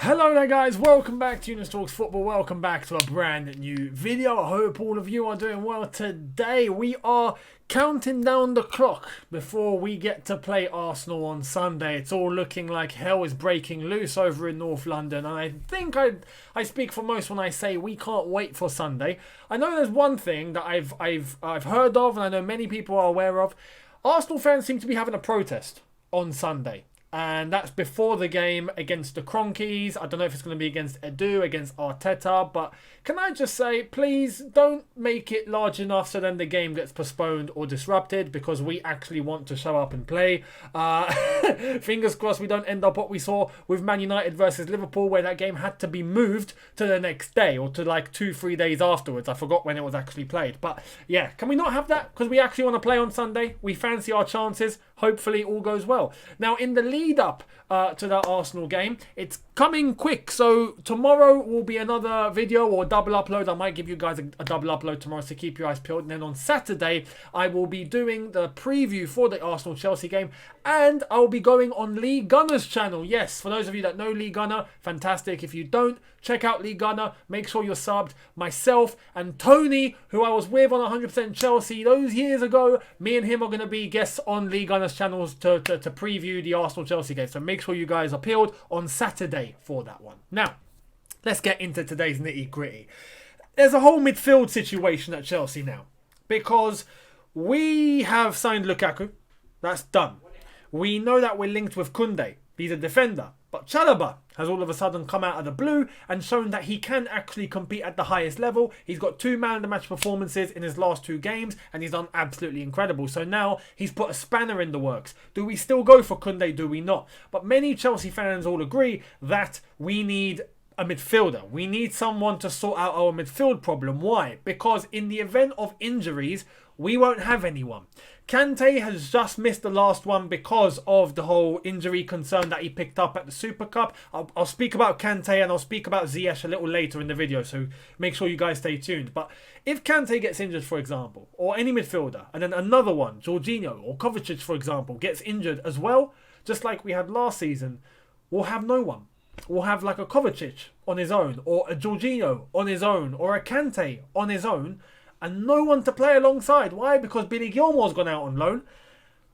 Hello there guys, welcome back to Younes Talks Football, welcome back to a brand new video. I hope all of you are doing well today. We are counting down the clock before we get to play Arsenal on Sunday. It's all looking like hell is breaking loose over in North London, and I think I speak for most when I say we can't wait for Sunday. I know there's one thing that I've heard of, and I know many people are aware of. Arsenal fans seem to be having a protest on Sunday. And that's before the game against the Cronkies. I don't know if it's going to be against Edu, against Arteta. But can I just say, please don't make it large enough so then the game gets postponed or disrupted. Because we actually want to show up and play. Fingers crossed we don't end up what we saw with Man United versus Liverpool. Where that game had to be moved to the next day. Or to like 2-3 days afterwards. I forgot when it was actually played. But yeah, can we not have that? Because we actually want to play on Sunday. We fancy our chances. Hopefully all goes well. Now in the lead up to that Arsenal game, it's coming quick. So tomorrow will be another video or double upload. I might give you guys a double upload tomorrow, so keep your eyes peeled. And then on Saturday, I will be doing the preview for the Arsenal-Chelsea game. And I'll be going on Lee Gunner's channel. Yes, for those of you that know Lee Gunner, fantastic. If you don't, check out Lee Gunner. Make sure you're subbed. Myself and Tony, who I was with on 100% Chelsea those years ago, me and him are going to be guests on Lee Gunner's channels to preview the Arsenal-Chelsea game. So make sure you guys are peeled on Saturday for that one. Now, let's get into today's nitty-gritty. There's a whole midfield situation at Chelsea now. Because we have signed Lukaku. That's done. We know that we're linked with Koundé. He's a defender. But Chalobah has all of a sudden come out of the blue and shown that he can actually compete at the highest level. He's got 2 man-of-the-match performances in his last 2 games, and he's done absolutely incredible. So now he's put a spanner in the works. Do we still go for Koundé? Do we not? But many Chelsea fans all agree that we need a midfielder. We need someone to sort out our midfield problem. Why? Because in the event of injuries, we won't have anyone. Kante has just missed the last one because of the whole injury concern that he picked up at the Super Cup. I'll speak about Kante and I'll speak about Ziyech a little later in the video, so make sure you guys stay tuned. But if Kante gets injured, for example, or any midfielder, and then another one, Jorginho or Kovacic, for example, gets injured as well, just like we had last season, we'll have no one. We'll have like a Kovacic on his own, or a Jorginho on his own, or a Kante on his own, and no one to play alongside. Why? Because Billy Gilmore's gone out on loan.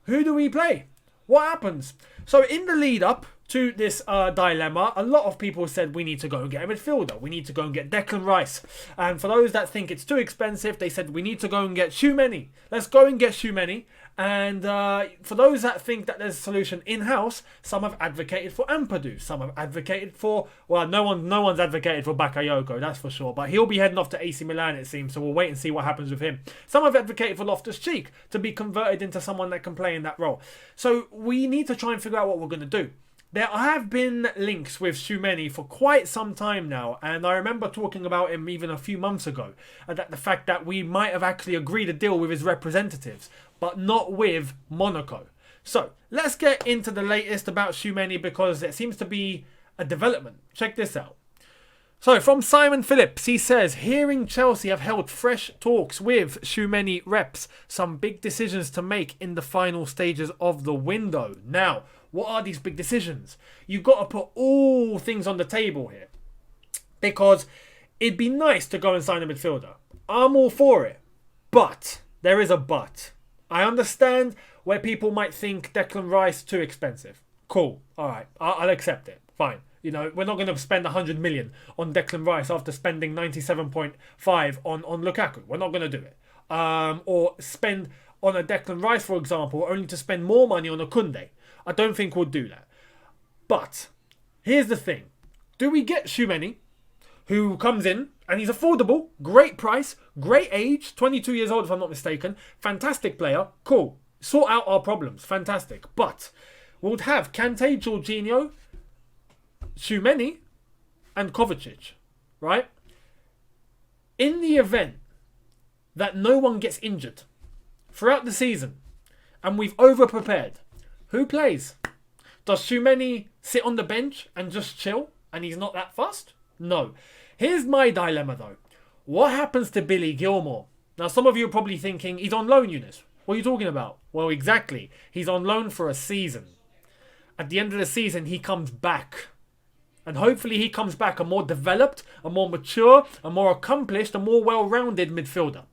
Who do we play? What happens? So in the lead up to this dilemma, a lot of people said we need to go and get a midfielder. We need to go and get Declan Rice. And for those that think it's too expensive, they said we need to go and get Tchouameni. Let's go and get Tchouameni. And for those that think that there's a solution in-house, some have advocated for Ampadu. Some have advocated for, well, no one's advocated for Bakayoko, that's for sure. But he'll be heading off to AC Milan, it seems, so we'll wait and see what happens with him. Some have advocated for Loftus-Cheek to be converted into someone that can play in that role. So we need to try and figure out what we're going to do. There have been links with Tchouameni for quite some time now, and I remember talking about him even a few months ago, and that the fact that we might have actually agreed a deal with his representatives, but not with Monaco. So let's get into the latest about Tchouameni, because there seems to be a development. Check this out. So from Simon Phillips, he says, hearing Chelsea have held fresh talks with Tchouameni reps, some big decisions to make in the final stages of the window. Now, what are these big decisions? You've got to put all things on the table here, because it'd be nice to go and sign a midfielder. I'm all for it, but there is a but. I understand where people might think Declan Rice too expensive. Cool, all right, I'll accept it. Fine. You know, we're not going to spend 100 million on Declan Rice after spending 97.5 on Lukaku. We're not going to do it. Or spend on a Declan Rice, for example, only to spend more money on a Koundé. I don't think we'll do that. But here's the thing. Do we get Tchouameni, who comes in and he's affordable, great price, great age, 22 years old if I'm not mistaken, fantastic player, cool. Sort out our problems, fantastic. But we'll have Kante, Jorginho, Tchouameni and Kovacic, right? In the event that no one gets injured throughout the season and we've over-prepared, who plays? Does Tchouameni sit on the bench and just chill and he's not that fussed? No. Here's my dilemma though. What happens to Billy Gilmore? Now some of you are probably thinking, he's on loan, Younes. What are you talking about? Well, exactly. He's on loan for a season. At the end of the season, he comes back. And hopefully he comes back a more developed, a more mature, a more accomplished, a more well-rounded midfielder.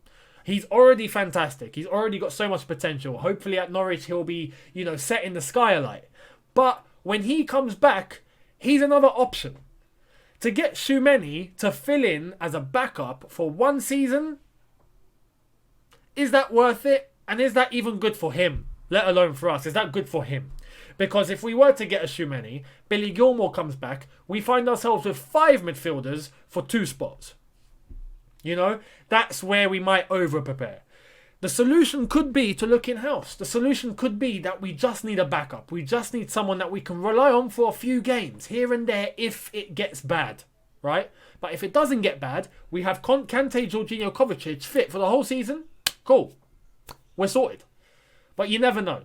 He's already fantastic. He's already got so much potential. Hopefully at Norwich he'll be, set in the skylight. But when he comes back, he's another option. To get Tchouameni to fill in as a backup for one season, is that worth it? And is that even good for him? Let alone for us. Is that good for him? Because if we were to get a Tchouameni, Billy Gilmour comes back, we find ourselves with 5 midfielders for 2 spots. That's where we might over-prepare. The solution could be to look in-house. The solution could be that we just need a backup. We just need someone that we can rely on for a few games, here and there, if it gets bad, right? But if it doesn't get bad, we have Kante, Jorginho, Kovacic fit for the whole season. Cool. We're sorted. But you never know.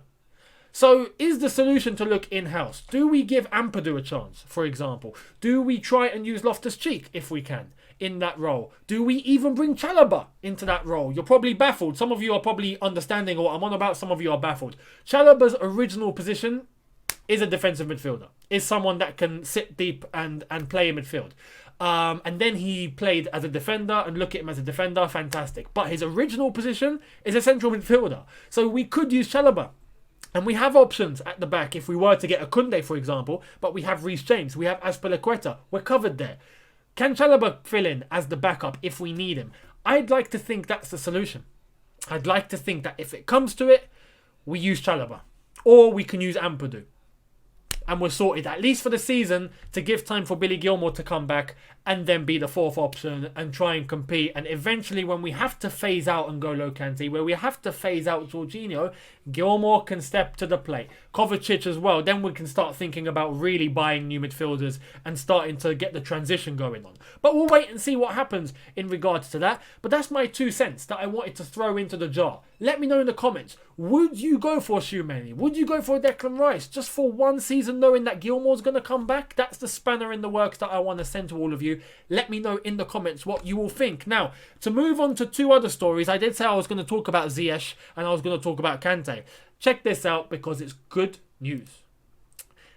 So is the solution to look in-house? Do we give Ampadu a chance, for example? Do we try and use Loftus-Cheek, if we can, in that role? Do we even bring Chalobah into that role? You're probably baffled. Some of you are probably understanding what I'm on about. Some of you are baffled. Chalobah's original position is a defensive midfielder. Is someone that can sit deep and play in midfield. And then he played as a defender, and look at him as a defender, fantastic. But his original position is a central midfielder. So we could use Chalobah. And we have options at the back if we were to get a Koundé, for example. But we have Reece James. We have Azpilicueta. We're covered there. Can Chalobah fill in as the backup if we need him? I'd like to think that's the solution. I'd like to think that if it comes to it, we use Chalobah. Or we can use Ampadu. And we're sorted, at least for the season, to give time for Billy Gilmour to come back and then be the 4th option and try and compete. And eventually, when we have to phase out N'Golo Kante, where we have to phase out Jorginho, Gilmour can step to the plate. Kovacic as well. Then we can start thinking about really buying new midfielders and starting to get the transition going on. But we'll wait and see what happens in regards to that. But that's my 2 cents that I wanted to throw into the jar. Let me know in the comments. Would you go for Tchouameni? Would you go for Declan Rice? Just for one season, knowing that Gilmour's going to come back? That's the spanner in the works that I want to send to all of you. Let me know in the comments what you will think. Now, to move on to 2 other stories, I did say I was going to talk about Ziyech and I was going to talk about Kante. Check this out because it's good news.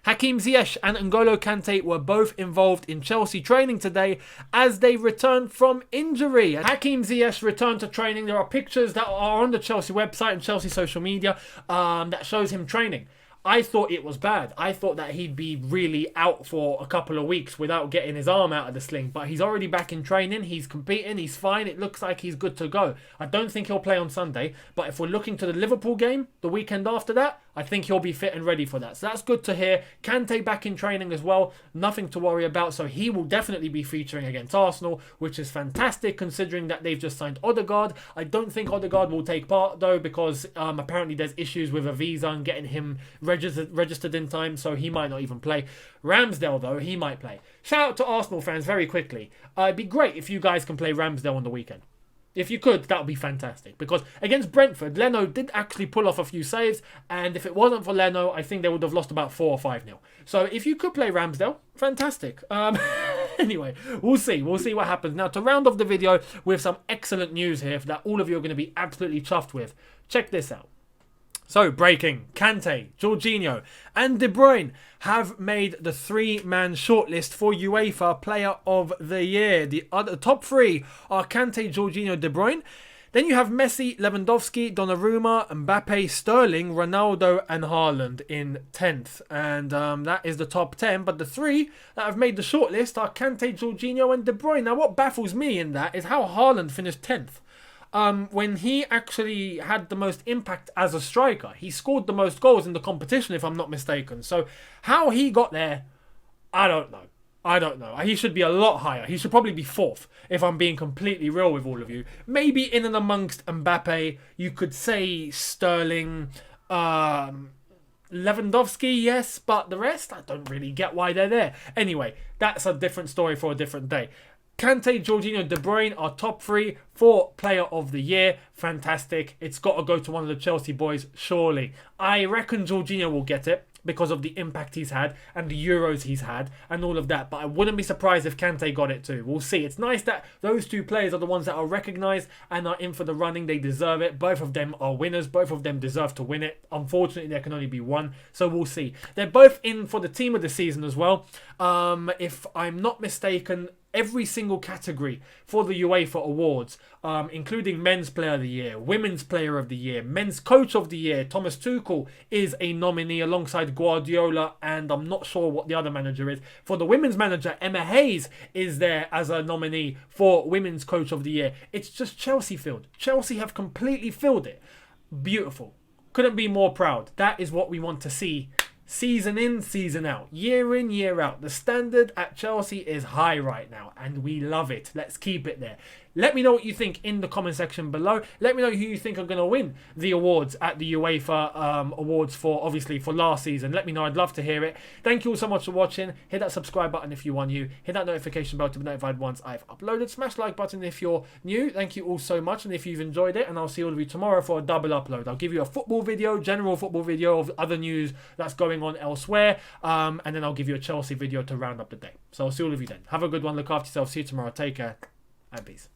Hakim Ziyech and N'Golo Kante were both involved in Chelsea training today as they returned from injury. Hakim Ziyech returned to training. There are pictures that are on the Chelsea website and Chelsea social media that shows him training. I thought it was bad. I thought that he'd be really out for a couple of weeks without getting his arm out of the sling. But he's already back in training. He's competing. He's fine. It looks like he's good to go. I don't think he'll play on Sunday. But if we're looking to the Liverpool game, the weekend after that, I think he'll be fit and ready for that. So that's good to hear. Kante back in training as well. Nothing to worry about. So he will definitely be featuring against Arsenal, which is fantastic considering that they've just signed Odegaard. I don't think Odegaard will take part though because apparently there's issues with a visa and getting him registered in time, so he might not even play. Ramsdale though, he might play. Shout out to Arsenal fans very quickly. It'd be great if you guys can play Ramsdale on the weekend. If you could, that would be fantastic. Because against Brentford, Leno did actually pull off a few saves. And if it wasn't for Leno, I think they would have lost about 4 or 5-0. So if you could play Ramsdale, fantastic. Anyway, we'll see. We'll see what happens. Now, to round off the video with some excellent news here that all of you are going to be absolutely chuffed with. Check this out. So, breaking. Kante, Jorginho and De Bruyne have made the 3-man shortlist for UEFA Player of the Year. The other top 3 are Kante, Jorginho, De Bruyne. Then you have Messi, Lewandowski, Donnarumma, Mbappe, Sterling, Ronaldo and Haaland in 10th. And that is the top 10. But the 3 that have made the shortlist are Kante, Jorginho and De Bruyne. Now, what baffles me in that is how Haaland finished 10th. When he actually had the most impact as a striker. He scored the most goals in the competition, if I'm not mistaken. So, how he got there, I don't know. I don't know. He should be a lot higher. He should probably be 4th, if I'm being completely real with all of you. Maybe in and amongst Mbappe, you could say Sterling, Lewandowski, yes, but the rest, I don't really get why they're there. Anyway, that's a different story for a different day. Kante, Jorginho, De Bruyne are top 3 for Player of the Year. Fantastic. It's got to go to one of the Chelsea boys, surely. I reckon Jorginho will get it because of the impact he's had and the Euros he's had and all of that. But I wouldn't be surprised if Kante got it too. We'll see. It's nice that those two players are the ones that are recognised and are in for the running. They deserve it. Both of them are winners. Both of them deserve to win it. Unfortunately, there can only be one. So we'll see. They're both in for the team of the season as well. If I'm not mistaken, every single category for the UEFA Awards, including Men's Player of the Year, Women's Player of the Year, Men's Coach of the Year, Thomas Tuchel is a nominee alongside Guardiola, and I'm not sure what the other manager is. For the Women's Manager, Emma Hayes is there as a nominee for Women's Coach of the Year. It's just Chelsea filled. Chelsea have completely filled it. Beautiful. Couldn't be more proud. That is what we want to see. Season in, season out, year in, year out. The standard at Chelsea is high right now and we love it. Let's keep it there. Let me know what you think in the comment section below. Let me know who you think are going to win the awards at the UEFA Awards for, obviously, for last season. Let me know. I'd love to hear it. Thank you all so much for watching. Hit that subscribe button if you are new. Hit that notification bell to be notified once I've uploaded. Smash the like button if you're new. Thank you all so much. And if you've enjoyed it, and I'll see all of you tomorrow for a double upload. I'll give you a football video, general football video of other news that's going on elsewhere. And then I'll give you a Chelsea video to round up the day. So I'll see all of you then. Have a good one. Look after yourself. See you tomorrow. Take care and peace.